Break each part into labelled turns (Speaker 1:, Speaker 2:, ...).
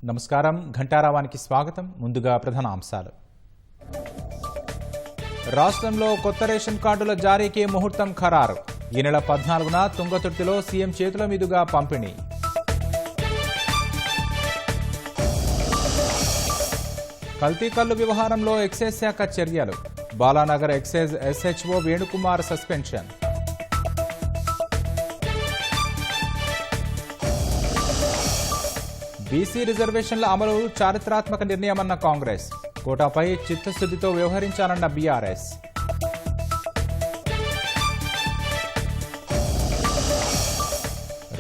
Speaker 1: నమస్కారం, ఘంటారావానికి స్వాగతం. ముందుగా ప్రధాన అంశాలు. రాష్ట్రంలో కొత్త రేషన్ కార్డుల జారీకి ముహూర్తం ఖరారు. ఈ నెల 14న తుంగతుర్తిలో సీఎం చేతుల మీదుగా పంపిణీ. కల్తీ కల్లు వ్యవహారంలో ఎక్సైజ్ శాఖ చర్యలు. Balanagar excise SHO Venukumar suspension. BC రిజర్వేషన్ల అమలు చారిత్రాత్మక నిర్ణయమన్న కాంగ్రెస్. కోటాపై చిత్తశుద్దితో వ్యవహరించాలన్న బీఆర్ఎస్.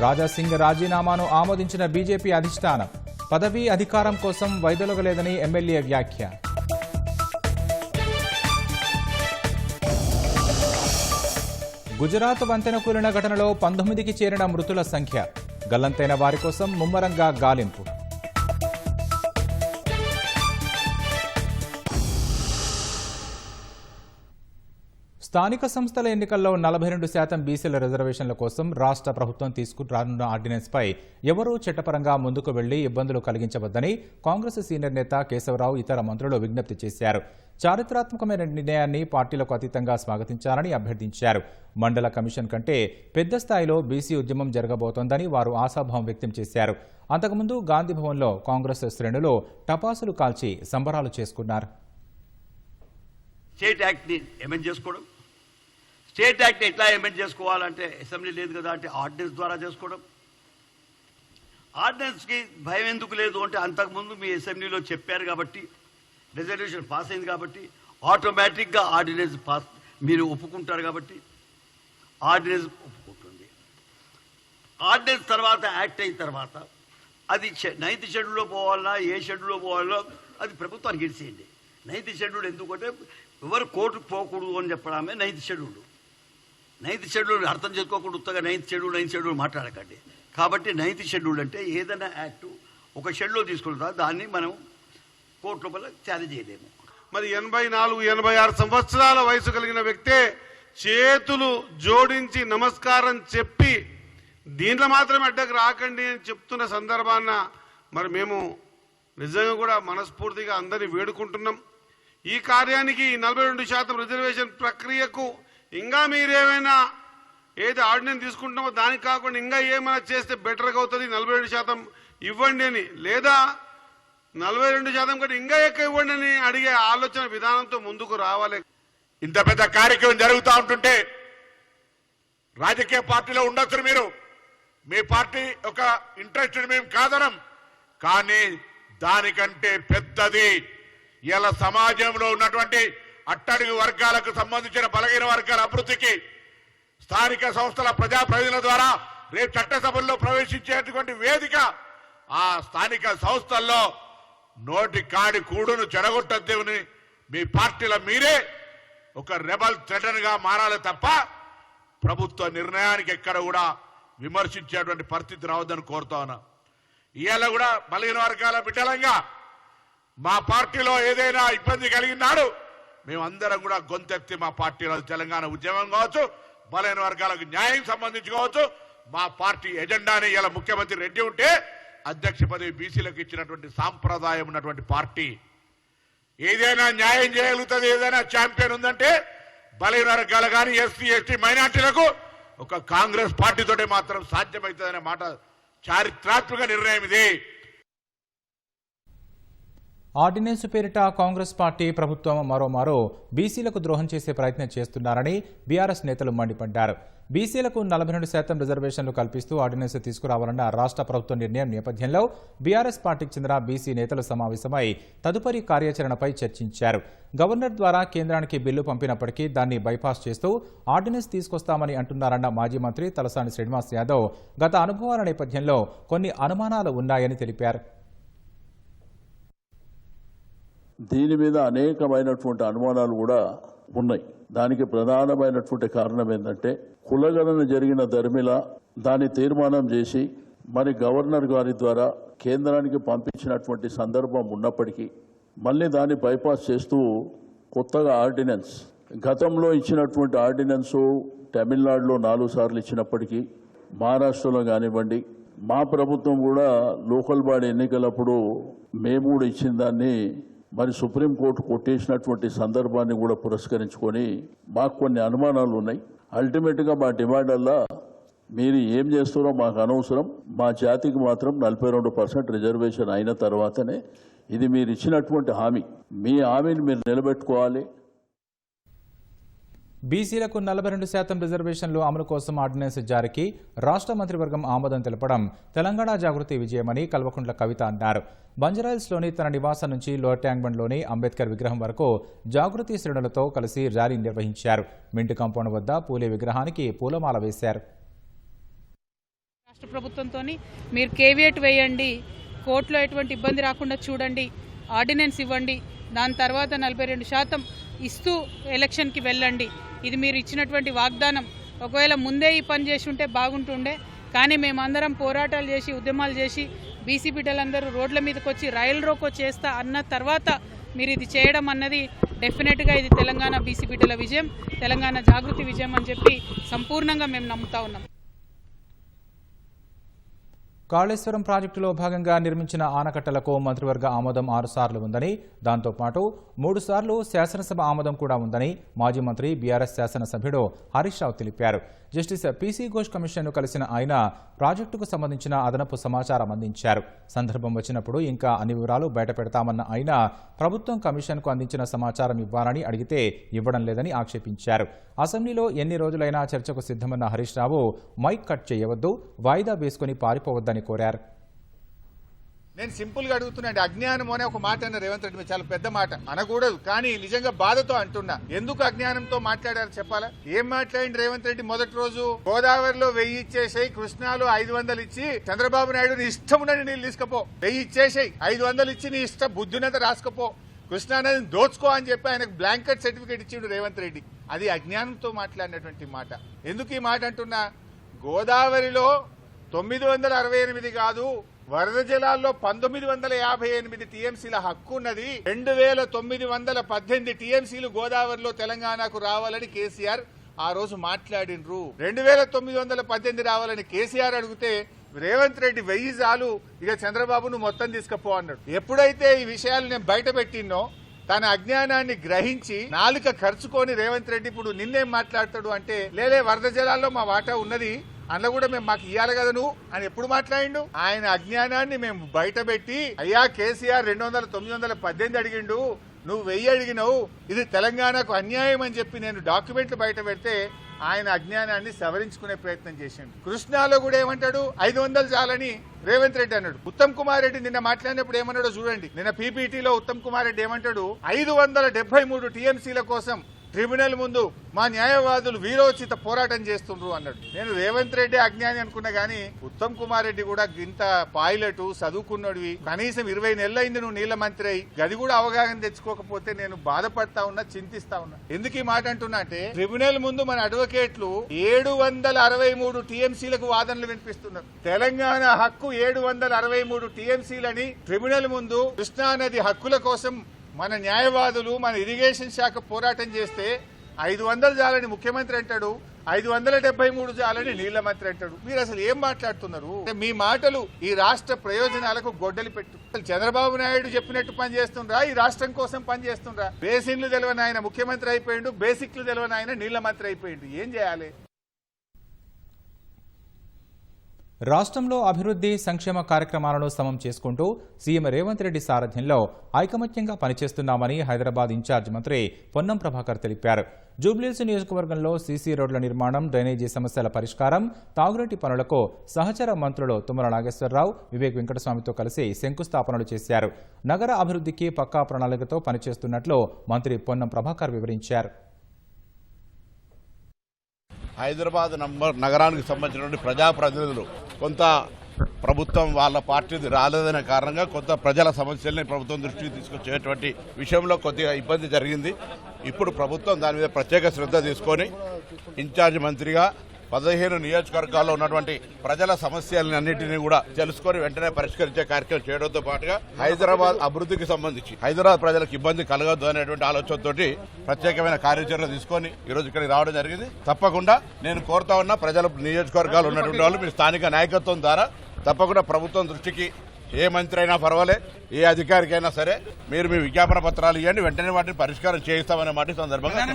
Speaker 1: రాజాసింగ్ రాజీనామాను ఆమోదించిన బీజేపీ అధిష్టానం. పదవీ అధికారం కోసం వైదొలగలేదని ఎమ్మెల్యే వ్యాఖ్య. గుజరాత్ వంతెన కూలిన ఘటనలో 19కి చేరిన మృతుల సంఖ్య. గల్లంతైన వారి కోసం ముమ్మరంగా గాలింపు. స్థానిక సంస్థల ఎన్నికల్లో 42% బీసీల రిజర్వేషన్ల కోసం రాష్ట్ర ప్రభుత్వం తీసుకురానున్న ఆర్డినెన్స్పై ఎవరూ చట్టపరంగా ముందుకు వెళ్లి ఇబ్బందులు కలిగించవద్దని కాంగ్రెస్ సీనియర్ నేత కేశవరావు ఇతర మంత్రులు విజ్ఞప్తి చేశారు. చారిత్రాత్మకమైన నిర్ణయాన్ని పార్టీలకు అతీతంగా స్వాగతించాలని అభ్యర్థించారు. మండల కమిషన్ కంటే పెద్ద స్థాయిలో బీసీ ఉద్యమం జరగబోతోందని వారు ఆశాభావం వ్యక్తం చేశారు. అంతకుముందు గాంధీభవన్లో కాంగ్రెస్ శ్రేణులు టపాసులు కాల్చి సంబరాలు చేసుకున్నారు.
Speaker 2: స్టేట్ యాక్ట్ని అమెండ్ చేసుకోవడం, స్టేట్ యాక్ట్ని ఎట్లా అమెండ్ చేసుకోవాలంటే అసెంబ్లీ లేదు కదా అంటే ఆర్డినెన్స్ ద్వారా చేసుకోవడం. ఆర్డినెన్స్కి భయం ఎందుకు లేదు అంటే అంతకుముందు మీ అసెంబ్లీలో చెప్పారు కాబట్టి, రిజల్యూషన్ పాస్ అయింది కాబట్టి ఆటోమేటిక్గా ఆర్డినెన్స్ పాస్ మీరు ఒప్పుకుంటారు కాబట్టి ఆర్డినెన్స్ ఒప్పుకుంటుంది. ఆర్డినెన్స్ తర్వాత యాక్ట్ అయిన తర్వాత అది 9th షెడ్యూల్లో పోవాలన్నా ఏ షెడ్యూల్లో పోవాలో అది ప్రభుత్వానికి ఇచ్చేయండి. 9th షెడ్యూల్ ఎందుకంటే ఎవరు కోర్టుకు పోకూడదు అని చెప్పడమే 9th షెడ్యూల్. 9th షెడ్యూల్ అర్థం చేసుకోకుండా ఉత్తగా 9th షెడ్యూల్ మాట్లాడకండి. కాబట్టి 9th షెడ్యూల్ అంటే ఏదైనా యాక్టు ఒక షెడ్యూల్ తీసుకుంటా దాన్ని మనం కోర్టు లోపల ఛాలెంజ్ చేయలేము.
Speaker 3: మరి 84-86 సంవత్సరాల వయసు కలిగిన వ్యక్తే చేతులు జోడించి నమస్కారం చెప్పి దీంట్లో మాత్రమే అడ్డకు రాకండి అని చెప్తున్న సందర్భాన మరి మేము నిజంగా కూడా మనస్ఫూర్తిగా అందరినీ వేడుకుంటున్నాం. ఈ కార్యానికి 42% రిజర్వేషన్ ప్రక్రియకు ఇంకా మీరేమైనా ఏది ఆర్డినెన్స్ తీసుకుంటున్నామో దానికి కాకుండా ఇంకా ఏమైనా చేస్తే బెటర్గా అవుతుంది, 42% ఇవ్వండి అని, లేదా 42% కంటే ఇంకా ఎక్కువ ఇవ్వండి అని అడిగే ఆలోచన విధానంతో ముందుకు రావాలి.
Speaker 4: ఇంత పెద్ద కార్యక్రమం జరుగుతూ ఉంటుంటే రాజకీయ పార్టీలో ఉండొచ్చు మీరు, మీ పార్టీ ఒక ఇంట్రెస్ట్ మేము కాదనం, కానీ దానికంటే పెద్దది ఇలా సమాజంలో ఉన్నటువంటి అట్టడుగు వర్గాలకు సంబంధించిన బలహీన వర్గాల అభివృద్ధికి స్థానిక సంస్థల ప్రజాప్రతినిధుల ద్వారా రేపు చట్టసభల్లో ప్రవేశించేటువంటి వేదిక. ఆ స్థానిక సంస్థల్లో నోటి కాడి కూడును చెడగొట్టద్దేమని మీ పార్టీలో మీరే ఒక రెబల్ థ్రెటన్గా మారాలి తప్ప ప్రభుత్వ నిర్ణయానికి ఎక్కడ కూడా విమర్శించేటువంటి పరిస్థితి రావద్దని కోరుతా ఉన్నా. ఇవాళ కూడా బలహీన వర్గాల బిడ్డలంగా మా పార్టీలో ఏదైనా ఇబ్బంది కలిగినాడు మేమందరం కూడా గొంతెత్తి మా పార్టీలో తెలంగాణ ఉద్యమం కావచ్చు, బలహీన వర్గాలకు న్యాయం సంబంధించి కావచ్చు, మా పార్టీ ఎజెండాని ఇలా ముఖ్యమంత్రి రెడ్డి ఉంటే అధ్యక్ష పదవి బీసీలకు ఇచ్చినటువంటి సాంప్రదాయం ఉన్నటువంటి పార్టీ ఏదైనా న్యాయం చేయగలుగుతుంది. ఏదైనా ఛాంపియన్ ఉందంటే బలహీన వర్గాలు కానీ ఎస్సీ ఎస్టీ మైనార్టీలకు ఒక కాంగ్రెస్ పార్టీతోటే మాత్రం సాధ్యమవుతుందనే మాట చారిత్రాత్మక నిర్ణయం ఇది.
Speaker 1: ఆర్డినెన్స్ పేరిట కాంగ్రెస్ పార్టీ ప్రభుత్వం మరోమారో బీసీలకు ద్రోహం చేసే ప్రయత్నం చేస్తున్నారని బీఆర్ఎస్ నేతలు మండిపడ్డారు. బీసీలకు 42% రిజర్వేషన్లు కల్పిస్తూ ఆర్డినెన్స్ తీసుకురావాలన్న రాష్ట్ర ప్రభుత్వ నిర్ణయం నేపథ్యంలో బీఆర్ఎస్ పార్టీకి చెందిన బీసీ నేతలు సమావేశమై తదుపరి కార్యాచరణపై చర్చించారు. గవర్నర్ ద్వారా కేంద్రానికి బిల్లు పంపినప్పటికీ దాన్ని బైపాస్ చేస్తూ ఆర్డినెన్స్ తీసుకొస్తామని అంటున్నారన్న మాజీ మంత్రి తలసాని శ్రీనివాస్ యాదవ్ గత అనుభవాల నేపథ్యంలో కొన్ని అనుమానాలు ఉన్నాయని తెలిపారు.
Speaker 5: దీని మీద అనేకమైనటువంటి అనుమానాలు కూడా ఉన్నాయి. దానికి ప్రధానమైనటువంటి కారణం ఏంటంటే కులగణన జరిగిన ధర్మిల దాన్ని తీర్మానం చేసి మరి గవర్నర్ గారి ద్వారా కేంద్రానికి పంపించినటువంటి సందర్భం ఉన్నప్పటికీ మళ్ళీ దాన్ని బైపాస్ చేస్తూ కొత్తగా ఆర్డినెన్స్, గతంలో ఇచ్చినటువంటి ఆర్డినెన్సు తమిళనాడులో 4 సార్లు ఇచ్చినప్పటికీ, మహారాష్ట్రలో కానివ్వండి, మా ప్రభుత్వం కూడా లోకల్ బాడీ ఎన్నికలప్పుడు మేము కూడా ఇచ్చిన దాన్ని మరి సుప్రీంకోర్టు కొట్టేసినటువంటి సందర్భాన్ని కూడా పురస్కరించుకొని మాకు కొన్ని అనుమానాలు ఉన్నాయి. అల్టిమేట్గా మా డిమాండ్ వల్ల మీరు ఏం చేస్తారో మాకు అనవసరం, మా జాతికి మాత్రం 42% రిజర్వేషన్ అయిన తర్వాతనే ఇది మీరు ఇచ్చినటువంటి హామీ, మీ హామీని మీరు నిలబెట్టుకోవాలి.
Speaker 1: బీసీలకు 42% రిజర్వేషన్లు అమలు కోసం ఆర్డినెన్స్ జారీకి రాష్ట్ర మంత్రివర్గం ఆమోదం తెలపడం తెలంగాణ జాగృతి విజయమని కల్వకుంట్ల కవిత అన్నారు. బంజారాహిల్స్లోని తన నివాసం నుంచి లోయర్ ట్యాంక్ బండ్లోని అంబేద్కర్ విగ్రహం వరకు జాగృతి శ్రేణులతో కలిసి ర్యాలీ నిర్వహించారు. మింటి కాంపౌండ్ వద్ద పూలే విగ్రహానికి పూలమాల వేశారు.
Speaker 6: రాష్ట్ర ప్రభుత్వంతో మీరు కేవియట్ వేయండి, కోర్టులో ఎటువంటి ఇబ్బంది రాకుండా చూడండి, ఆర్డినెన్స్ ఇవ్వండి, దాని తర్వాత 42% ఇస్తూ ఎలక్షన్కి వెళ్ళండి. ఇది మీరు ఇచ్చినటువంటి వాగ్దానం. ఒకవేళ ముందే ఈ పని చేసి ఉంటే బాగుంటుండే, కానీ మేమందరం పోరాటాలు చేసి ఉద్యమాలు చేసి బీసీ బిడ్డలందరూ రోడ్ల మీదకి వచ్చి రైలు రోకో చేస్తా అన్న తర్వాత మీరు ఇది చేయడం అన్నది డెఫినెట్గా ఇది తెలంగాణ బీసీ బిడ్డల విజయం, తెలంగాణ జాగృతి విజయం అని చెప్పి సంపూర్ణంగా మేము నమ్ముతా ఉన్నాం.
Speaker 1: కాళేశ్వరం ప్రాజెక్టులో భాగంగా నిర్మించిన ఆనకట్టలకు మంత్రివర్గ ఆమోదం 6 సార్లు ఉందని, దాంతోపాటు 3 సార్లు శాసనసభ ఆమోదం కూడా ఉందని మాజీ మంత్రి బీఆర్ఎస్ శాసనసభ్యుడు హరీష్ రావు తెలిపారు. జస్టిస్ పీసీ ఘోష్ కమిషన్ను కలిసిన ఆయన ప్రాజెక్టుకు సంబంధించిన అదనపు సమాచారం అందించారు. సందర్భం వచ్చినప్పుడు ఇంకా అన్ని వివరాలు బయటపెడతామన్న ఆయన ప్రభుత్వం కమిషన్కు అందించిన సమాచారం ఇవ్వాలని అడిగితే ఇవ్వడం లేదని ఆక్షేపించారు. అసెంబ్లీలో ఎన్ని రోజులైనా చర్చకు సిద్ధమన్న హరీష్ రావు మైక్ కట్ చేయవద్దు, వాయిదా వేసుకుని పారిపోవద్దని కోరారు.
Speaker 7: నేను సింపుల్ గా అడుగుతున్నాండి, అజ్ఞానం అనే ఒక మాట అన్న రేవంత్ రెడ్డి చాలా పెద్ద మాట అనకూడదు, కానీ నిజంగా బాధతో అంటున్నా. ఎందుకు అజ్ఞానంతో మాట్లాడారు చెప్పాలా? ఏం మాట్లాడింది రేవంత్ రెడ్డి? మొదటి రోజు గోదావరిలో 1000 ఇచ్చేసాయి, కృష్ణాలో 500 ఇచ్చి చంద్రబాబు నాయుడు నీ ఇష్టం ఉన్నది నీళ్ళు తీసుకపో, 1000 ఇచ్చేసాయి, 500 ఇచ్చి నీ ఇష్టం బుద్ధినంత రాసుకపో, కృష్ణా నదిని దోచుకో అని చెప్పి ఆయనకు బ్లాంకెట్ సర్టిఫికేట్ ఇచ్చిండు రేవంత్ రెడ్డి. అది అజ్ఞానంతో మాట్లాడినటువంటి మాట. ఎందుకు ఈ మాట అంటున్నా? గోదావరిలో 968 కాదు, వరద జలాల్లో 1958 టీఎంసీల హక్కు ఉన్నది. 2918 టీఎంసీలు గోదావరిలో తెలంగాణకు రావాలని కేసీఆర్ ఆ రోజు మాట్లాడినరు. 2918 రావాలని కేసీఆర్ అడిగితే రేవంత్ రెడ్డి 1000 చాలు, ఇక చంద్రబాబును మొత్తం తీసుకుపో అన్నాడు. ఎప్పుడైతే ఈ విషయాలు నేను బయట పెట్టినో తన అజ్ఞానాన్ని గ్రహించి నాలుక ఖర్చుకొని రేవంత్ రెడ్డి ఇప్పుడు నిన్నేం మాట్లాడతాడు అంటే, లేలే వరద జలాల్లో మా వాటా ఉన్నది, అందులో కూడా మేము మాకు ఇయ్యాలి కదా నువ్వు అని ఎప్పుడు మాట్లాడిండు? ఆయన అజ్ఞానాన్ని మేము బయట పెట్టి, అయ్యా కేసీఆర్ 918 అడిగిండు, నువ్వు 1000 అడిగినావు, ఇది తెలంగాణకు అన్యాయం అని చెప్పి నేను డాక్యుమెంట్లు బయట పెడితే ఆయన అజ్ఞానాన్ని సవరించుకునే ప్రయత్నం చేసిండు. కృష్ణాలో కూడా ఏమంటాడు? 500 చాలని రేవంత్ రెడ్డి అన్నాడు. ఉత్తమ్ కుమార్ రెడ్డి నిన్న మాట్లాడినప్పుడు ఏమన్నాడో చూడండి. నిన్న పీపీటీలో ఉత్తమ్ కుమార్ రెడ్డి ఏమంటాడు? 573 టీఎంసీల కోసం ట్రిబ్యునల్ ముందు మా న్యాయవాదులు వీరోచిత పోరాటం చేస్తుండ్రు అన్నాడు. నేను రేవంత్ రెడ్డి అజ్ఞాని అనుకున్నా గానీ ఉత్తమ్ కుమార్ రెడ్డి కూడా ఇంత పైలట్ చదువుకున్నడివి, కనీసం 20 నెలలైంది నువ్వు నీళ్ల మంత్రి అయి, గది కూడా అవగాహన తెచ్చుకోకపోతే నేను బాధపడతా ఉన్నా, చింతిస్తా ఉన్నా. ఎందుకు ఈ మాట అంటున్నా అంటే, ట్రిబ్యునల్ ముందు మన అడ్వకేట్లు 763 టీఎంసీలకు వాదనలు వినిపిస్తున్నారు. తెలంగాణ హక్కు 763 టీఎంసీలని ట్రిబ్యునల్ ముందు కృష్ణానది హక్కుల కోసం మన న్యాయవాదులు, మన ఇరిగేషన్ శాఖ పోరాటం చేస్తే 500 చాలని ముఖ్యమంత్రి అంటాడు, 573 చాలని నీళ్ల మంత్రి అంటాడు. మీరు అసలు ఏం మాట్లాడుతున్నారు? మీ మాటలు ఈ రాష్ట్ర ప్రయోజనాలకు గొడ్డలి పెట్టు. చంద్రబాబు నాయుడు చెప్పినట్టు పని చేస్తుండ్రా? ఈ రాష్ట్రం కోసం పని చేస్తుండ్రా? బేసిన్లు తెలియని ఆయన ముఖ్యమంత్రి అయిపోయిండు, బేసిక్లు తెలియని ఆయన నీళ్ల మంత్రి అయిపోయిండు. ఏం చేయాలి?
Speaker 1: రాష్ట్రంలో అభివృద్ధి సంక్షేమ కార్యక్రమాలను సమం చేసుకుంటూ సీఎం రేవంత్ రెడ్డి సారథ్యంలో ఐకమత్యంగా పనిచేస్తున్నామని హైదరాబాద్ ఇన్ఛార్జ్ మంత్రి పొన్నం ప్రభాకర్ తెలిపారు. జూబ్లీహిల్స్ నియోజకవర్గంలో సీసీ రోడ్ల నిర్మాణం, డ్రైనేజీ సమస్యల పరిష్కారం, తాగునీటి పనులకు సహచర మంత్రులు తుమ్మల నాగేశ్వరరావు, వివేక్ వెంకటస్వామితో కలిసి శంకుస్థాపనలు చేశారు. నగర అభివృద్ధికి పక్కా ప్రణాళికతో పనిచేస్తున్నట్లు మంత్రి పొన్నం ప్రభాకర్ వివరించారు.
Speaker 8: హైదరాబాద్ నగరానికి సంబంధించినటువంటి ప్రజాప్రతినిధులు కొంత ప్రభుత్వం వాళ్ళ పార్టీది రాలేదనే కారణంగా కొంత ప్రజల సమస్యల్ని ప్రభుత్వం దృష్టికి తీసుకొచ్చేటువంటి విషయంలో కొద్దిగా ఇబ్బంది జరిగింది. ఇప్పుడు ప్రభుత్వం దాని మీద ప్రత్యేక శ్రద్ధ తీసుకొని ఇన్ఛార్జ్ మంత్రిగా 15 నియోజకవర్గాల్లో ఉన్నటువంటి ప్రజల సమస్యలన్నింటినీ కూడా తెలుసుకొని వెంటనే పరిష్కరించే కార్యక్రమం చేయడంతో పాటుగా హైదరాబాద్ అభివృద్ధికి సంబంధించి హైదరాబాద్ ప్రజలకు ఇబ్బంది కలగొద్దు అనేటువంటి ఆలోచనతోటి ప్రత్యేకమైన కార్యాచరణ తీసుకొని ఈ రోజు ఇక్కడికి రావడం జరిగింది. తప్పకుండా నేను కోరుతా ఉన్నా ప్రజల నియోజకవర్గాలు ఉన్నటువంటి వాళ్ళు మీ స్థానిక నాయకత్వం ద్వారా తప్పకుండా ప్రభుత్వం దృష్టికి ఏ మంత్రి అయినా పర్వాలే, ఏ అధికారికైనా సరే మీరు మీ విజ్ఞాపన పత్రాలు ఇవ్వండి, వెంటనే వాటిని పరిష్కారం చేయిస్తామనే మాట సందర్భంగా.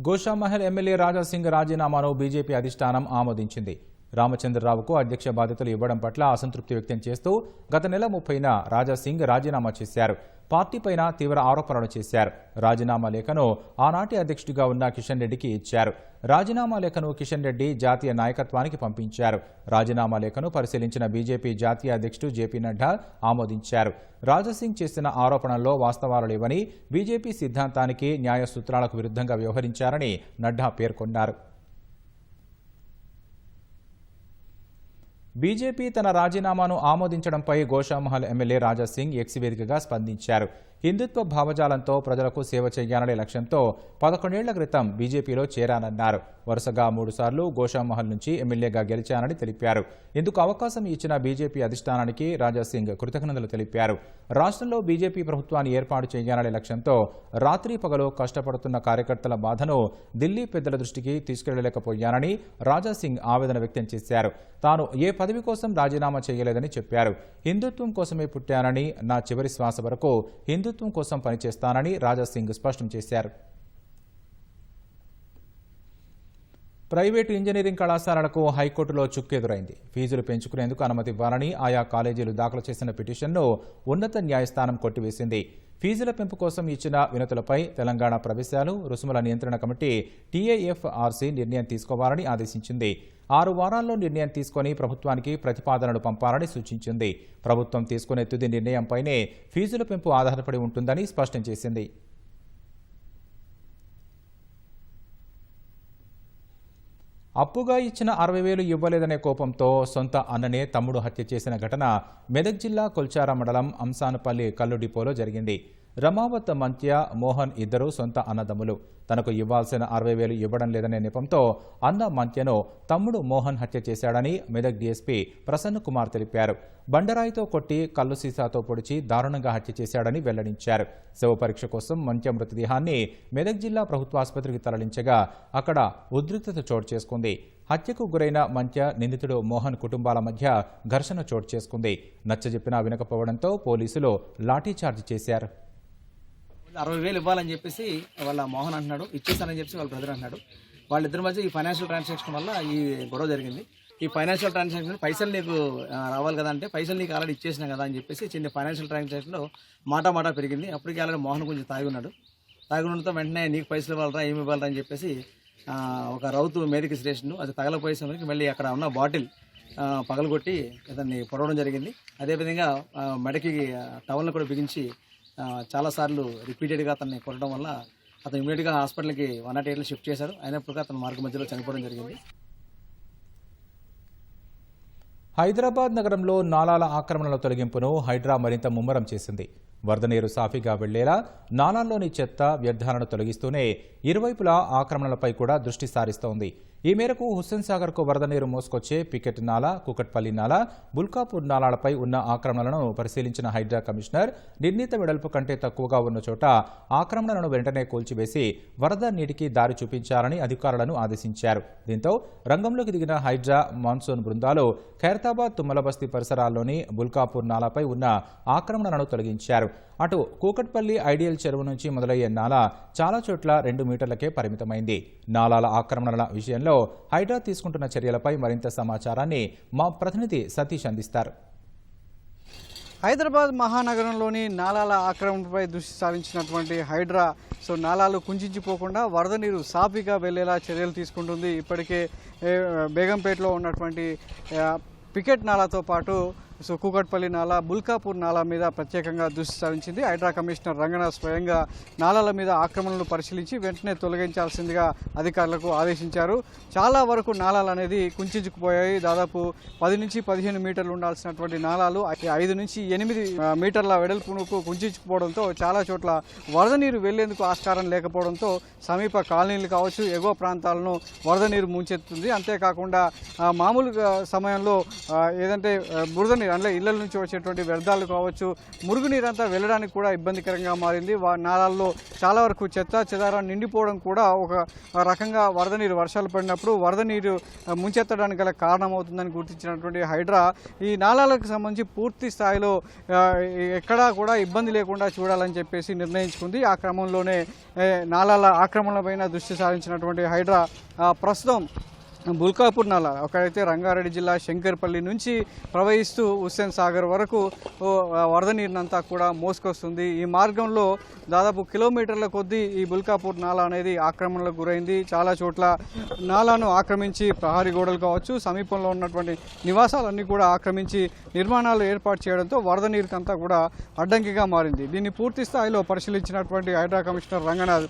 Speaker 1: గోషామహల్ ఎమ్మెల్యే రాజాసింగ్ రాజీనామాను బీజేపీ అధిష్టానం ఆమోదించింది. రామచంద్రరావుకు అధ్యక్ష బాధ్యతలు ఇవ్వడం పట్ల అసంతృప్తి వ్యక్తం చేస్తూ గత నెల 30న రాజాసింగ్ రాజీనామా చేశారు. పార్టీపైన తీవ్ర ఆరోపణలు చేశారు. రాజీనామా లేఖను ఆనాటి అధ్యక్షుడిగా ఉన్న కిషన్ రెడ్డికి ఇచ్చారు. రాజీనామా లేఖను కిషన్ రెడ్డి జాతీయ నాయకత్వానికి పంపించారు. రాజీనామా లేఖను పరిశీలించిన బీజేపీ జాతీయ అధ్యక్షుడు జేపీ నడ్డా ఆమోదించారు. రాజాసింగ్ చేసిన ఆరోపణల్లో వాస్తవాలు లేవని, బీజేపీ సిద్ధాంతానికి న్యాయ సూత్రాలకు విరుద్ధంగా వ్యవహరించారని నడ్డా పేర్కొన్నారు. బీజేపీ తన రాజీనామాను ఆమోదించడంపై గోషామహల్ ఎమ్మెల్యే రాజాసింగ్ ఎక్స్ వేదికగా స్పందించారు. హిందుత్వ భావజాలంతో ప్రజలకు సేవ చేయాలనే లక్ష్యంతో 11 ఏళ్ల క్రితం బీజేపీలో చేరానన్నారు. వరుసగా 3 సార్లు గోషామహల్ నుంచి ఎమ్మెల్యేగా గెలిచానని తెలిపారు. ఇందుకు అవకాశం ఇచ్చిన బీజేపీ అధిష్టానానికి రాజాసింగ్ కృతజ్ఞతలు తెలిపారు. రాష్ట్రంలో బీజేపీ ప్రభుత్వాన్ని ఏర్పాటు చేయాలనే లక్ష్యంతో రాత్రి పగలు కష్టపడుతున్న కార్యకర్తల బాధను ఢిల్లీ పెద్దల దృష్టికి తీసుకెళ్లలేకపోయానని రాజాసింగ్ ఆవేదన వ్యక్తం చేశారు. తాను ఏ పదవి కోసం రాజీనామా చేయలేదని చెప్పారు. హిందుత్వం కోసమే పుట్టానని, నా చివరి శ్వాస వరకు హిందుత్వం కోసం పనిచేస్తానని రాజాసింగ్ స్పష్టం చేశారు. ప్రైవేటు ఇంజనీరింగ్ కళాశాలలకు హైకోర్టులో చుక్కెదురైంది. ఫీజులు పెంచుకునేందుకు అనుమతి ఇవ్వాలని ఆయా కాలేజీలు దాఖలు చేసిన పిటిషన్ను ఉన్నత న్యాయస్థానం కొట్టివేసింది. ఫీజుల పెంపు కోసం ఇచ్చిన వినతులపై తెలంగాణ ప్రవేశాలు, రుసుముల నియంత్రణ కమిటీ TAFRC నిర్ణయం తీసుకోవాలని ఆదేశించింది. 6 వారాల్లో నిర్ణయం తీసుకుని ప్రభుత్వానికి ప్రతిపాదనలు పంపాలని సూచించింది. ప్రభుత్వం తీసుకునే తుది నిర్ణయంపైనే ఫీజుల పెంపు ఆధారపడి ఉంటుందని స్పష్టం చేసింది. అప్పుగా ఇచ్చిన 60,000 ఇవ్వలేదనే కోపంతో సొంత అన్ననే తమ్ముడు హత్య చేసిన ఘటన మెదక్ జిల్లా కొల్చార మండలం అంసానపల్లి కల్లు డిపోలో జరిగింది. రమావత్ మంత్య, మోహన్ ఇద్దరు సొంత అన్నదమ్ములు. తనకు ఇవ్వాల్సిన 60,000 ఇవ్వడం లేదనే నెపంతో అన్న మంత్యను తమ్ముడు మోహన్ హత్య చేశాడని మెదక్ డీఎస్పీ ప్రసన్న కుమార్ తెలిపారు. బండరాయితో కొట్టి కల్లు సీసాతో పొడిచి దారుణంగా హత్య చేశాడని వెల్లడించారు. శవ పరీక్ష కోసం మంత్య మృతదేహాన్ని మెదక్ జిల్లా ప్రభుత్వ ఆసుపత్రికి తరలించగా అక్కడ ఉద్రిక్తత చోటు చేసుకుంది. హత్యకు గురైన మంత్య, నిందితుడు మోహన్ కుటుంబాల మధ్య ఘర్షణ చోటు చేసుకుంది. నచ్చజెప్పినా వినకపోవడంతో పోలీసులు లాఠీచార్జ్ చేశారు.
Speaker 9: 60,000 ఇవ్వాలని చెప్పేసి వాళ్ళ మోహన్ అంటున్నాడు, ఇచ్చేస్తానని చెప్పేసి వాళ్ళ బ్రదర్ అంటున్నాడు. వాళ్ళిద్దరి మధ్య ఈ ఫైనాన్షియల్ ట్రాన్సాక్షన్ వల్ల ఈ గొడవ జరిగింది. ఈ ఫైనాన్షియల్ ట్రాన్సాక్షన్ పైసలు నీకు రావాలి కదా అంటే, పైసలు నీకు ఆల్రెడీ ఇచ్చేసినా కదా అని చెప్పేసి చిన్న ఫైనాన్షియల్ ట్రాన్సాక్షన్లో మాట పెరిగింది. అప్పటికి ఆల్రెడీ మోహన్ కొంచెం తాగి ఉన్నాడు. తాగి ఉండడంతో వెంటనే నీకు పైసలు ఇవ్వాలరా, ఏమి ఇవ్వాలరా అని చెప్పేసి ఒక రౌతు మేదికి స్టేషన్ అది తగలపోయే సమయానికి మళ్ళీ అక్కడ ఉన్న బాటిల్ పగలగొట్టి అతన్ని పొడవడం జరిగింది. అదేవిధంగా మెడకి టవల్ని కూడా బిగించి చాలాసార్లు రిపీటెడ్గా అతన్ని కొట్టడం వల్ల అతను ఇమీడియట్గా హాస్పిటల్కి 108లో షిఫ్ట్ చేశారు. అయినప్పటికీ అతను మార్గ మధ్యలో చనిపోవడం జరిగింది.
Speaker 1: హైదరాబాద్ నగరంలో నాలాల ఆక్రమణల తొలగింపును హైడ్రా మరింత ముమ్మరం చేసింది. వరద నీరు సాఫీగా వెళ్లేలా నాలాల్లోని చెత్త, వ్యర్థాలను తొలగిస్తూనే ఇరువైపులా ఆక్రమణలపై కూడా దృష్టి సారిస్తోంది. ఈ మేరకు హుస్సేన్ సాగర్కు వరద నీరు మోసుకొచ్చే పికెట్ నాలా, కుకట్పల్లి నాలా, బుల్కాపూర్ నాలాలపై ఉన్న ఆక్రమణలను పరిశీలించిన హైడ్రా కమిషనర్ నిర్ణీత వెడల్పు కంటే తక్కువగా ఉన్న చోట ఆక్రమణలను వెంటనే కూల్చివేసి వరద నీటికి దారి చూపించాలని అధికారులను ఆదేశించారు. దీంతో రంగంలోకి దిగిన హైడ్రా మాన్సూన్ బృందాలు ఖైరతాబాద్, తుమ్మలబస్తీ పరిసరాల్లోని బుల్కాపూర్ నాలాపై ఉన్న ఆక్రమణలను తొలగించారు. అటు కూకట్పల్లి ఐడియల్ చెరువు నుంచి మొదలయ్యే నాలా చాలా చోట్ల 2 మీటర్లకే పరిమితమైంది. నాలాల ఆక్రమణల విషయంలో హైడ్రా తీసుకుంటున్న చర్యలపై మరింత సమాచారాన్ని మా ప్రతినిధి సతీష్ అందిస్తారు.
Speaker 10: హైదరాబాద్ మహానగరంలోని నాలాల ఆక్రమణపై దృష్టి సారించినటువంటి హైడ్రా నాలాలు కుంచించిపోకుండా వరద నీరు సాఫీగా వెళ్లేలా చర్యలు తీసుకుంటుంది. ఇప్పటికే బేగంపేటలో ఉన్నటువంటి పికెట్ నాలాతో పాటు సో కూకట్పల్లి నాలా, బుల్కాపూర్ నాలా మీద ప్రత్యేకంగా దృష్టి సారించింది. హైడ్రా కమిషనర్ రంగనాథ్ స్వయంగా నాలాల మీద ఆక్రమణలు పరిశీలించి వెంటనే తొలగించాల్సిందిగా అధికారులకు ఆదేశించారు. చాలా వరకు నాలాలు అనేది కుంచుకుపోయాయి. దాదాపు 10 నుంచి 15 మీటర్లు ఉండాల్సినటువంటి నాలాలు 5 నుంచి 8 మీటర్ల వెడల్పునకు కుంచుకుపోవడంతో చాలా చోట్ల వరద నీరు వెళ్లేందుకు ఆస్కారం లేకపోవడంతో సమీప కాలనీలు కావచ్చు, ఎగువ ప్రాంతాలను వరద నీరు ముంచెత్తుంది. అంతేకాకుండా మామూలు సమయంలో ఏదంటే బురద నీరు అంటే ఇళ్ల నుంచి వచ్చేటువంటి వ్యర్థాలు కావచ్చు, మురుగునీరు అంతా వెళ్ళడానికి కూడా ఇబ్బందికరంగా మారింది. నాలాల్లో చాలా వరకు చెత్త చెదారం నిండిపోవడం కూడా ఒక రకంగా వరద నీరు వర్షాలు పడినప్పుడు వరద నీరు ముంచెత్తడానికి గల కారణమవుతుందని గుర్తించినటువంటి హైడ్రా ఈ నాలాలకు సంబంధించి పూర్తి స్థాయిలో ఎక్కడా కూడా ఇబ్బంది లేకుండా చూడాలని చెప్పేసి నిర్ణయించుకుంది. ఆ క్రమంలోనే నాలాల ఆక్రమణపైన దృష్టి సారించినటువంటి హైడ్రా ప్రస్తుతం బుల్కాపూర్ నాలా ఒకడైతే రంగారెడ్డి జిల్లా శంకర్పల్లి నుంచి ప్రవహిస్తూ హుస్సేన్ సాగర్ వరకు వరద నీరునంతా కూడా మోసుకొస్తుంది. ఈ మార్గంలో దాదాపు కిలోమీటర్ల కొద్దీ ఈ బుల్కాపూర్ నాలా అనేది ఆక్రమణలకు గురైంది. చాలా చోట్ల నాలాను ఆక్రమించి ప్రహరీ గోడలు కావచ్చు, సమీపంలో ఉన్నటువంటి నివాసాలన్నీ కూడా ఆక్రమించి నిర్మాణాలు ఏర్పాటు చేయడంతో వరద నీరుకంతా కూడా అడ్డంకిగా మారింది. దీన్ని పూర్తి స్థాయిలో పరిశీలించినటువంటి హైడ్రా కమిషనర్ రంగనాథ్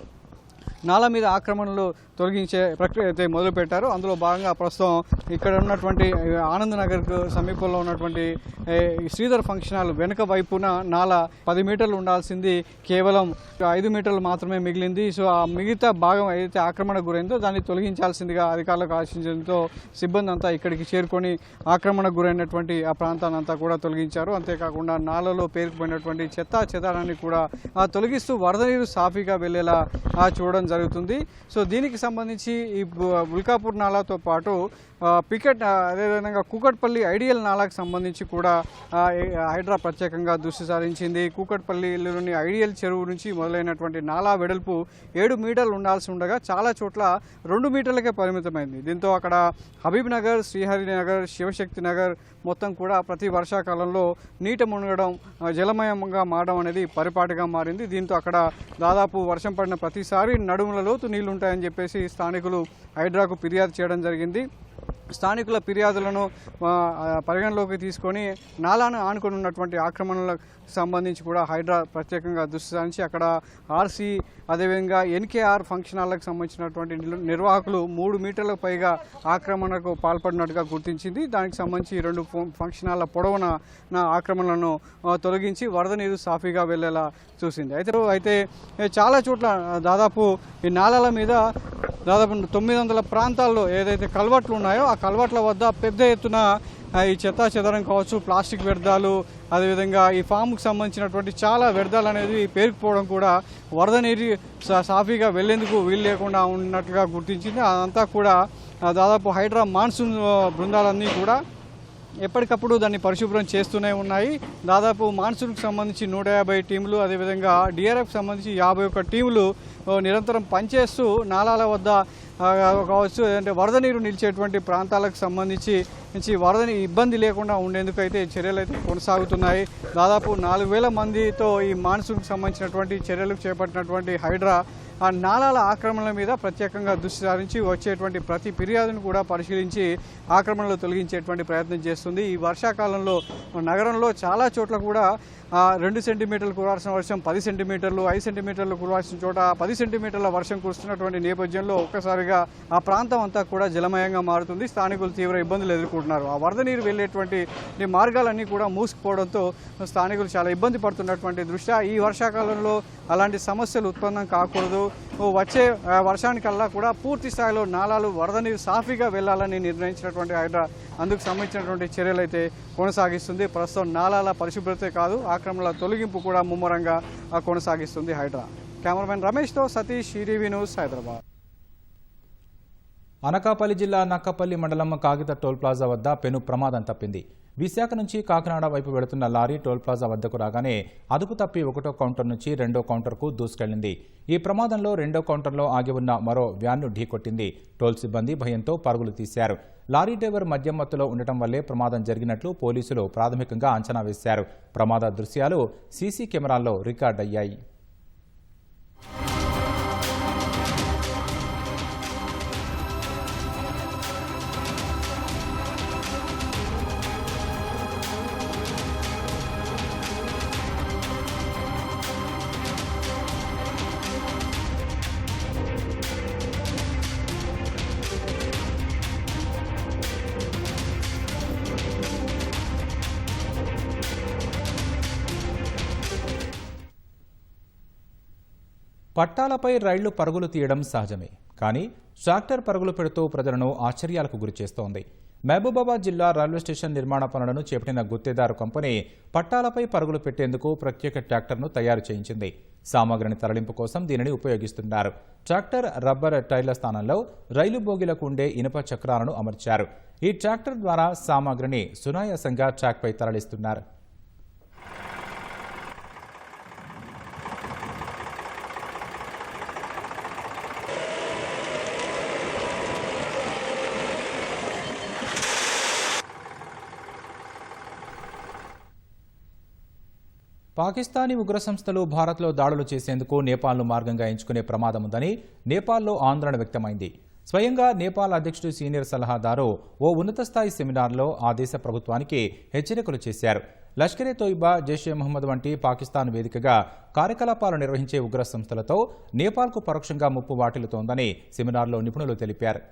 Speaker 10: నాలా మీద ఆక్రమణలు తొలగించే ప్రక్రియ అయితే మొదలుపెట్టారు. అందులో భాగంగా ప్రస్తుతం ఇక్కడ ఉన్నటువంటి ఆనంద్ నగర్కు సమీపంలో ఉన్నటువంటి శ్రీధర్ ఫంక్షన్ హాల్ వెనుక వైపున నాలా 10 మీటర్లు ఉండాల్సింది కేవలం 5 మీటర్లు మాత్రమే మిగిలింది. సో ఆ మిగతా భాగం ఏదైతే ఆక్రమణకు గురైందో దాన్ని తొలగించాల్సిందిగా అధికారులకు ఆశించడంతో సిబ్బంది అంతా ఇక్కడికి చేరుకొని ఆక్రమణకు గురైనటువంటి ఆ ప్రాంతాన్ని అంతా కూడా తొలగించారు. అంతేకాకుండా నాలలో పేరుకుపోయినటువంటి చెత్త చెదారాన్ని కూడా తొలగిస్తూ వరద నీరు సాఫీగా వెళ్లేలా చూడడం జరుగుతుంది. సో దీనికి సంబంధించి ఈ బుల్కాపూర్ నాలాతో పాటు పికెట్ అదేవిధంగా కూకట్పల్లి ఐడియల్ నాలాకు సంబంధించి కూడా హైడ్రా ప్రత్యేకంగా దృష్టి సారించింది. కూకట్పల్లిలోని ఐడియల్ చెరువు నుంచి మొదలైనటువంటి నాలా వెడల్పు 7 మీటర్లు ఉండాల్సి ఉండగా చాలా చోట్ల 2 మీటర్లకే పరిమితమైంది. దీంతో అక్కడ హబీబ్ నగర్, శ్రీహరి నగర్, శివశక్తి నగర్ మొత్తం కూడా ప్రతి వర్షాకాలంలో నీట మునగడం, జలమయంగా మారడం అనేది పరిపాటిగా మారింది. దీంతో అక్కడ దాదాపు వర్షం పడిన ప్రతిసారి నడుముల లోతు నీళ్లు ఉంటాయని చెప్పేసి స్థానికులు హైడ్రాకు ఫిర్యాదు చేయడం జరిగింది. స్థానికుల ఫిర్యాదులను పరిగణలోకి తీసుకొని నాలాను ఆనుకొని ఉన్నటువంటి ఆక్రమణలకు సంబంధించి కూడా హైడ్రా ప్రత్యేకంగా దృష్టి సారించి అక్కడ ఆర్సీ అదేవిధంగా ఎన్కేఆర్ ఫంక్షన్ హాల్లకు సంబంధించినటువంటి నిర్వాహకులు 3 మీటర్లకు పైగా ఆక్రమణకు పాల్పడినట్టుగా గుర్తించింది. దానికి సంబంధించి 2 ఫంక్షన్ హాల్ల పొడవున ఆక్రమణలను తొలగించి వరద నీరు సాఫీగా వెళ్లేలా చూసింది. అయితే చాలా చోట్ల దాదాపు ఈ నాలాల మీద దాదాపు 900 ప్రాంతాల్లో ఏదైతే కల్వర్ట్లు ఉన్నాయో ఆ కల్వర్ట్ల వద్ద పెద్ద ఎత్తున ఈ చెత్తా చెదరం కావచ్చు, ప్లాస్టిక్ వ్యర్థాలు, అదేవిధంగా ఈ ఫామ్కు సంబంధించినటువంటి చాలా వ్యర్థాలు అనేది పేరుకుపోవడం కూడా వరద నీరు సాఫీగా వెళ్లేందుకు వీలు లేకుండా ఉన్నట్లుగా గుర్తించింది. అదంతా కూడా దాదాపు హైడ్రా మాన్సూన్ బృందాలన్నీ కూడా ఎప్పటికప్పుడు దాన్ని పరిశుభ్రం చేస్తూనే ఉన్నాయి. దాదాపు మాన్సూన్కు సంబంధించి 150 టీములు, అదేవిధంగా డిఆర్ఎఫ్కి సంబంధించి 51 టీములు నిరంతరం పనిచేస్తూ నాలాల వద్ద కావచ్చు, అంటే వరద నీరు నిలిచేటువంటి ప్రాంతాలకు సంబంధించి వరదని ఇబ్బంది లేకుండా ఉండేందుకు అయితే చర్యలు అయితే కొనసాగుతున్నాయి. దాదాపు 4000 మందితో ఈ మాన్సూన్కి సంబంధించినటువంటి చర్యలు చేపట్టినటువంటి హైడ్రా ఆ నాలాల ఆక్రమణల మీద ప్రత్యేకంగా దృష్టి సారించి వచ్చేటువంటి ప్రతి ఫిర్యాదును కూడా పరిశీలించి ఆక్రమణలు తొలగించేటువంటి ప్రయత్నం చేస్తుంది. ఈ వర్షాకాలంలో నగరంలో చాలా చోట్ల కూడా 2 సెంటీమీటర్లు కురవాల్సిన వర్షం 10 సెంటీమీటర్లు, 5 సెంటీమీటర్లు కురవాల్సిన చోట 10 సెంటీమీటర్ల వర్షం కురుస్తున్నటువంటి నేపథ్యంలో ఒక్కసారిగా ఆ ప్రాంతం అంతా కూడా జలమయంగా మారుతుంది. స్థానికులు తీవ్ర ఇబ్బందులు ఎదుర్కొంటున్నారు. ఆ వరద నీరు వెళ్లేటువంటి మార్గాలన్నీ కూడా మూసుకుపోవడంతో స్థానికులు చాలా ఇబ్బంది పడుతున్నటువంటి దృష్ట్యా ఈ వర్షాకాలంలో అలాంటి సమస్యలు ఉత్పన్నం కాకూడదు. వచ్చే వర్షానికల్లా కూడా పూర్తి స్థాయిలో నాలాలు వరద నీరు సాఫీగా వెళ్లాలని నిర్ణయించినటువంటి హైడ్రా అందుకు సంబంధించినటువంటి చర్యలు అయితే కొనసాగిస్తుంది. ప్రస్తుతం నాలాల పరిశుభ్రతే కాదు, ఆక్రమణల తొలగింపు కూడా ముమ్మరంగా కొనసాగిస్తుంది హైడ్రా. కెమెరామెన్ రమేష్తో సతీష్, ఈటీవీ న్యూస్, హైదరాబాద్.
Speaker 1: అనకాపల్లి జిల్లా నక్కపల్లి మండలం కాగిత టోల్ ప్లాజా వద్ద పెను ప్రమాదం తప్పింది. విశాఖ నుంచి కాకినాడ వైపు వెళుతున్న లారీ టోల్ ప్లాజా వద్దకు రాగానే అదుపు తప్పి 1వ కౌంటర్ నుంచి 2వ కౌంటర్కు దూసుకెళ్లింది. ఈ ప్రమాదంలో 2వ కౌంటర్లో ఆగి ఉన్న మరో వ్యాన్ను ఢీకొట్టింది. టోల్ సిబ్బంది భయంతో పరుగులు తీశారు. లారీ డ్రైవర్ మద్యం మత్తులో ఉండటం వల్లే ప్రమాదం జరిగినట్లు పోలీసులు ప్రాథమికంగా అంచనా వేశారు. ప్రమాద దృశ్యాలు సీసీ కెమెరాల్లో రికార్డయ్యాయి. పట్టాలపై రైళ్లు పరుగులు తీయడం సహజమే, కానీ ట్రాక్టర్ పరుగులు పెడుతూ ప్రజలను ఆశ్చర్యాలకు గురిచేస్తోంది. మహబూబాబాద్ జిల్లా రైల్వే స్టేషన్ నిర్మాణ పనులను చేపట్టిన గుత్తేదారు కంపెనీ పట్టాలపై పరుగులు పెట్టేందుకు ప్రత్యేక ట్రాక్టర్ను తయారు చేయించింది. సామగ్రిని తరలింపు కోసం దీనిని ఉపయోగిస్తున్నారు. ట్రాక్టర్ రబ్బర్ టైర్ల స్థానంలో రైలు బోగీలకు ఉండే ఇనుప చక్రాలను అమర్చారు. ఈ ట్రాక్టర్ ద్వారా సామగ్రిని సునాయాసంగా ట్రాక్పై తరలిస్తున్నారు. పాకిస్తానీ ఉగ్ర సంస్థలు భారత్లో దాడులు చేసేందుకు నేపాల్ను మార్గంగా ఎంచుకునే ప్రమాదం ఉందని నేపాల్లో ఆందోళన వ్యక్తమైంది. స్వయంగా నేపాల్ అధ్యక్షుడు సీనియర్ సలహాదారు ఓ ఉన్నత స్థాయి సెమినార్లో ఆ దేశ ప్రభుత్వానికి హెచ్చరికలు చేశారు. లష్కరే తోయిబా, జైషే మహమ్మద్ వంటి పాకిస్తాన్ వేదికగా కార్యకలాపాలు నిర్వహించే ఉగ్ర సంస్థలతో నేపాల్కు పరోక్షంగా ముప్పు వాటిల్లుతోందని సెమినార్లో నిపుణులు తెలిపారు.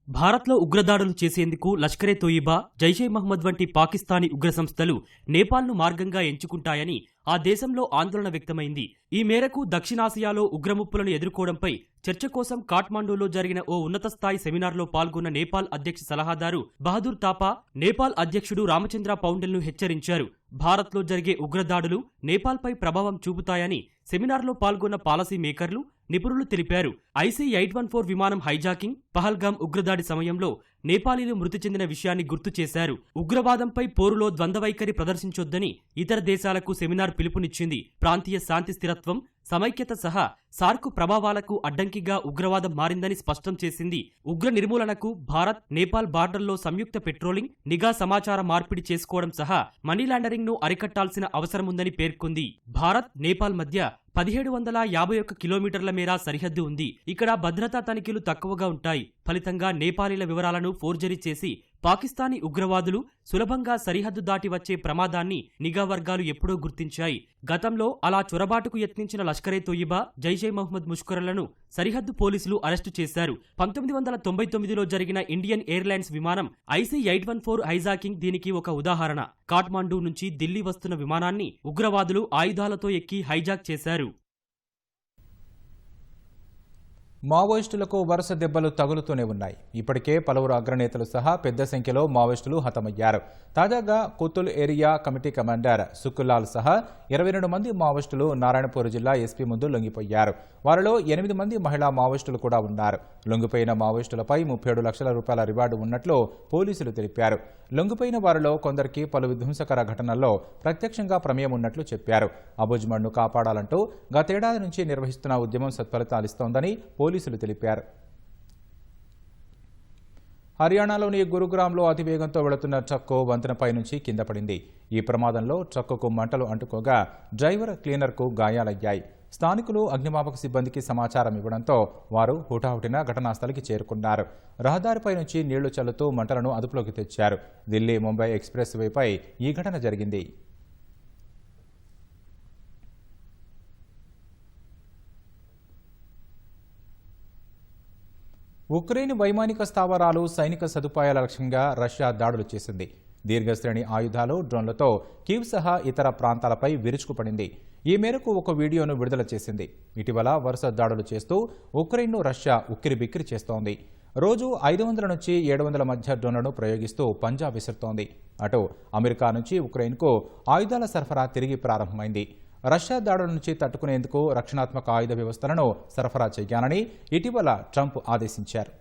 Speaker 11: భారత్లో ఉగ్రదాడులు చేసేందుకు లష్కరే తోయిబా, జైషే మహమ్మద్ వంటి పాకిస్తానీ ఉగ్ర సంస్థలు నేపాల్ను మార్గంగా ఎంచుకుంటాయని ఆ దేశంలో ఆందోళన వ్యక్తమైంది. ఈ మేరకు దక్షిణాసియాలో ఉగ్రముప్పులను ఎదుర్కోవడంపై చర్చ కోసం కాఠ్మండూలో జరిగిన ఓ ఉన్నత స్థాయి సెమినార్లో పాల్గొన్న నేపాల్ అధ్యక్ష సలహాదారు బహదూర్ తాపా నేపాల్ అధ్యక్షుడు రామచంద్ర పౌండెల్ను హెచ్చరించారు. భారత్లో జరిగే ఉగ్రదాడులు నేపాల్పై ప్రభావం చూపుతాయని సెమినార్లో పాల్గొన్న పాలసీ మేకర్లు, నిపుణులు తెలిపారు. IC-814 విమానం హైజాకింగ్, పహల్గాం ఉగ్రదాడి సమయంలో నేపాలీలు మృతి చెందిన విషయాన్ని గుర్తు చేశారు. ఉగ్రవాదంపై పోరులో ద్వంద్వవైఖరి ప్రదర్శించొద్దని ఇతర దేశాలకు సెమినార్ పిలుపునిచ్చింది. ప్రాంతీయ శాంతి స్థిరత్వం, సమైక్యత సహా సార్క్ ప్రభావాలకు అడ్డంకిగా ఉగ్రవాదం మారిందని స్పష్టం చేసింది. ఉగ్ర నిర్మూలనకు భారత్, నేపాల్ బార్డర్లో సంయుక్త పెట్రోలింగ్, నిఘా సమాచార మార్పిడి చేసుకోవడం సహా మనీ లాండరింగ్ ను అరికట్టాల్సిన అవసరముందని పేర్కొంది. భారత్, నేపాల్ మధ్య 1751 కిలోమీటర్ల మేర సరిహద్దు ఉంది. ఇక్కడ భద్రతా తనిఖీలు తక్కువగా ఉంటాయి. ఫలితంగా నేపాలీల వివరాలను ఫోర్జరీ చేసి పాకిస్తానీ ఉగ్రవాదులు సులభంగా సరిహద్దు దాటి వచ్చే ప్రమాదాన్ని నిఘా వర్గాలు ఎప్పుడో గుర్తించాయి. గతంలో అలా చొరబాటుకు యత్నించిన లష్కరే తోయిబా, జైషే మహమ్మద్ ముష్కరులను సరిహద్దు పోలీసులు అరెస్టు చేశారు. 1999లో జరిగిన ఇండియన్ ఎయిర్లైన్స్ విమానం IC-814 హైజాకింగ్ దీనికి ఒక ఉదాహరణ. కాఠ్మండూ నుంచి ఢిల్లీ వస్తున్న విమానాన్ని ఉగ్రవాదులు ఆయుధాలతో ఎక్కి హైజాక్ చేశారు.
Speaker 1: మావోయిస్టులకు వరుస దెబ్బలు తగులుతూనే ఉన్నాయి. ఇప్పటికే పలువురు అగ్రనేతలు సహా పెద్ద సంఖ్యలో మావోయిస్టులు హతమయ్యారు. తాజాగా కుతుల్ ఏరియా కమిటీ కమాండర్ సుక్కులాల్ సహా 22 మంది మావోయిస్టులు నారాయణపూర్ జిల్లా ఎస్పీ ముందు లొంగిపోయారు. వారిలో 8 మంది మహిళా మావోయిస్టులు కూడా ఉన్నారు. లొంగిపోయిన మావోయిస్టులపై 37 లక్షల రూపాయల రివార్డు ఉన్నట్లు పోలీసులు తెలిపారు. లొంగిపోయిన వారిలో కొందరికి పలు విధ్వంసకర ఘటనల్లో ప్రత్యక్షంగా ప్రమేయం ఉన్నట్లు చెప్పారు. అబుజ్మడ్ను కాపాడాలంటూ గతేడాది నుంచి నిర్వహిస్తున్న ఉద్యమం సత్ఫలితాలిస్తోందని పోలీసులు తెలిపారు. హర్యానాలోని గురుగ్రామ్లో అతివేగంతో వెళుతున్న ట్రక్కు వంతెనపై నుంచి కింద పడింది. ఈ ప్రమాదంలో ట్రక్కుకు మంటలు అంటుకోగా డ్రైవర్, క్లీనర్కు గాయాలయ్యాయి. స్థానికులు అగ్నిమాపక సిబ్బందికి సమాచారం ఇవ్వడంతో వారు హుటాహుటిన ఘటనాస్థలికి చేరుకున్నారు. రహదారిపై నుంచి నీళ్లు చల్లుతూ మంటలను అదుపులోకి తెచ్చారు. ఢిల్లీ ముంబై ఎక్స్ప్రెస్ వేపై ఈ ఘటన జరిగింది. ఉక్రెయిన్ వైమానిక స్థావరాలు, సైనిక సదుపాయాల లక్ష్యంగా రష్యా దాడులు చేసింది. దీర్ఘశ్రేణి ఆయుధాలు, డ్రోన్లతో కీవ్ సహా ఇతర ప్రాంతాలపై విరుచుకుపడింది. ఈ మేరకు ఒక వీడియోను విడుదల చేసింది. ఇటీవల వరుస దాడులు చేస్తూ ఉక్రెయిన్ను రష్యా ఉక్కిరిబిక్కిరి చేస్తోంది. రోజు 500 నుంచి 700 మధ్య డ్రోన్లను ప్రయోగిస్తూ పంజా విసురుతోంది. అటు అమెరికా నుంచి ఉక్రెయిన్కు ఆయుధాల సరఫరా తిరిగి ప్రారంభమైంది. రష్యా దాడుల నుంచి తట్టుకునేందుకు రక్షణాత్మక ఆయుధ వ్యవస్థలను సరఫరా చేయాలని ఇటీవల ట్రంప్ ఆదేశించారు.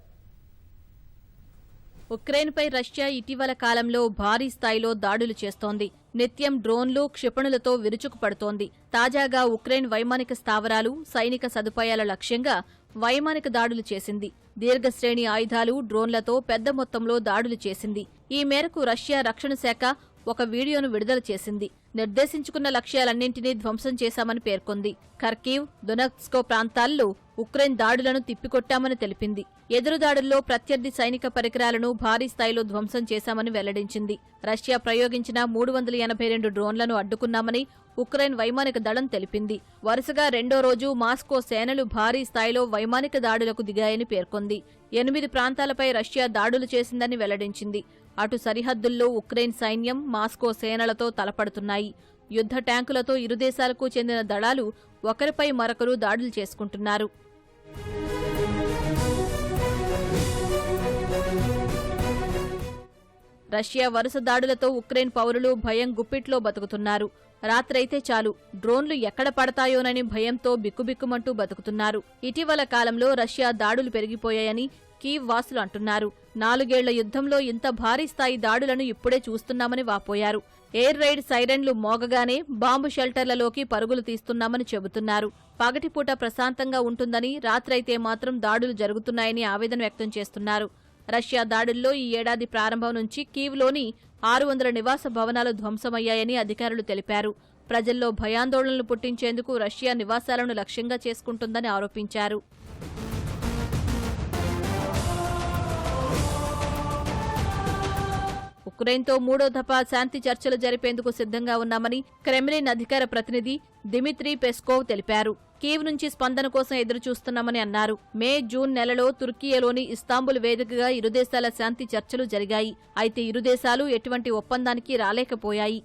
Speaker 12: ఉక్రెయిన్పై రష్యా ఇటీవల కాలంలో భారీ స్థాయిలో దాడులు చేస్తోంది. నిత్యం డ్రోన్లు, క్షిపణులతో విరుచుకుపడుతోంది. తాజాగా ఉక్రెయిన్ వైమానిక స్థావరాలు, సైనిక సదుపాయాల లక్ష్యంగా వైమానిక దాడులు చేసింది. దీర్ఘశ్రేణి ఆయుధాలు, డ్రోన్లతో పెద్ద మొత్తంలో దాడులు చేసింది. ఈ మేరకు రష్యా రక్షణ శాఖ ఒక వీడియోను విడుదల చేసింది. నిర్దేశించుకున్న లక్ష్యాలన్నింటినీ ధ్వంసం చేశామని పేర్కొంది. ఖర్కీవ్, దొనెత్స్క్ ప్రాంతాల్లో ఉక్రెయిన్ దాడులను తిప్పికొట్టామని తెలిపింది. ఎదురుదాడుల్లో ప్రత్యర్థి సైనిక పరికరాలను భారీ స్థాయిలో ధ్వంసం చేశామని వెల్లడించింది. రష్యా ప్రయోగించిన 382 డ్రోన్లను అడ్డుకున్నామని ఉక్రెయిన్ వైమానిక దళం తెలిపింది. వరుసగా రెండో రోజు మాస్కో సేనలు భారీ స్థాయిలో వైమానిక దాడులకు దిగాయని పేర్కొంది. 8 ప్రాంతాలపై రష్యా దాడులు చేసిందని వెల్లడించింది. అటు సరిహద్దుల్లో ఉక్రెయిన్ సైన్యం, మాస్కో సేనలతో తలపడుతున్నాయి. యుద్ధ ట్యాంకులతో ఇరు దేశాలకు చెందిన దళాలు ఒకరిపై మరొకరు దాడులు చేసుకుంటున్నారు. రష్యా వరుస దాడులతో ఉక్రెయిన్ పౌరులు భయం గుప్పిట్లో బతుకుతున్నారు. రాత్రైతే చాలు డ్రోన్లు ఎక్కడ పడతాయోనని భయంతో బిక్కుబిక్కుమంటూ బతుకుతున్నారు. ఇటీవల కాలంలో రష్యా దాడులు పెరిగిపోయాయని కీవ్ వాసులు అంటున్నారు. 4 ఏళ్ల యుద్ధంలో ఇంత భారీ స్థాయి దాడులను ఇప్పుడే చూస్తున్నామని వాపోయారు. ఎయిర్ రైడ్ సైరన్లు మోగగానే బాంబు షెల్టర్లలోకి పరుగులు తీస్తున్నామని చెబుతున్నారు. పగటిపూట ప్రశాంతంగా ఉంటుందని, రాత్రైతే మాత్రం దాడులు జరుగుతున్నాయని ఆవేదన వ్యక్తం చేస్తున్నారు. రష్యా దాడుల్లో ఈ ఏడాది ప్రారంభం నుంచి కీవ్లోని 600 నివాస భవనాలు ధ్వంసమయ్యాయని అధికారులు తెలిపారు. ప్రజల్లో భయాందోళనలు పుట్టించేందుకు రష్యా నివాసాలను లక్ష్యంగా చేసుకుంటుందని ఆరోపించారు. ఉక్రెయిన్తో 3వ దఫా శాంతి చర్చలు జరిపేందుకు సిద్ధంగా ఉన్నామని క్రెమ్లిన్ అధికార ప్రతినిధి దిమిత్రీ పెస్కోవ్ తెలిపారు. కీవ్ నుంచి స్పందన కోసం ఎదురుచూస్తున్నామని అన్నారు. మే, జూన్ నెలలో తుర్కియాలోని ఇస్తాంబుల్ వేదికగా ఇరు దేశాల శాంతి చర్చలు జరిగాయి. అయితే ఇరు దేశాలు ఎటువంటి ఒప్పందానికి రాలేకపోయాయి.